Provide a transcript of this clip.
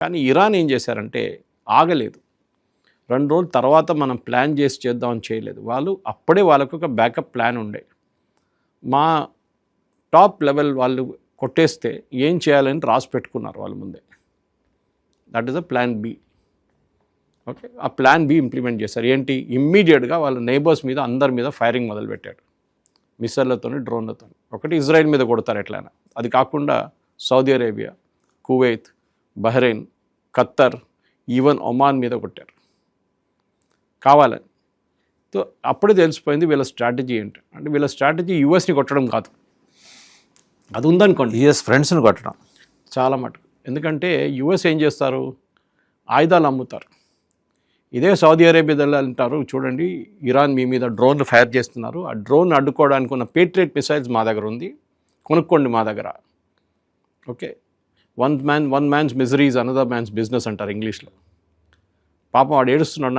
కానీ ఇరాన్ ఏం చేశారంటే ఆగలేదు. 2 రోజుల తర్వాత మనం ప్లాన్ చేసి చేద్దామని చేయలేదు. వాళ్ళు అప్పుడే వాళ్ళకు ఒక బ్యాకప్ ప్లాన్ ఉండే. మా టాప్ లెవెల్ వాళ్ళు కొట్టేస్తే ఏం చేయాలని రాసి పెట్టుకున్నారు వాళ్ళ ముందే. That is a plan B. Okay, ఆ ప్లాన్ బి ఇంప్లిమెంట్ చేశారు. ఏంటి, ఇమ్మీడియట్గా వాళ్ళ నైబర్స్ మీద అందరి మీద ఫైరింగ్ మొదలుపెట్టాడు, మిసైళ్ళతోని, డ్రోన్లతో. ఒకటి ఇజ్రాయెల్ మీద కొడతారు ఎట్లయినా, అది కాకుండా Saudi Arabia, Kuwait, Bahrain, Khattar, even Oman మీద కొట్టారు కావాలని. సో అప్పుడే తెలిసిపోయింది వీళ్ళ స్ట్రాటజీ ఏంటి. అంటే వీళ్ళ స్ట్రాటజీ యూఎస్ని కొట్టడం కాదు, అది ఉందనుకోండి, యుఎస్ ఫ్రెండ్స్ని కొట్టడం చాలా మటుకు. ఎందుకంటే యుఎస్ ఏం చేస్తారు, ఆయుధాలు అమ్ముతారు. ఇదే సౌదీ అరేబియాలో అంటారు, చూడండి ఇరాన్ మీ మీద డ్రోన్లు ఫైర్ చేస్తున్నారు, ఆ డ్రోన్ అడ్డుకోవడానికి ఉన్న పేట్రియట్ మిసైల్స్ మా దగ్గర ఉంది, కొనుక్కోండి మా దగ్గర. Okay, one man's misery is another man's business అంటారు ఇంగ్లీష్లో. పాపం వాడు ఏడుస్తున్నాడు,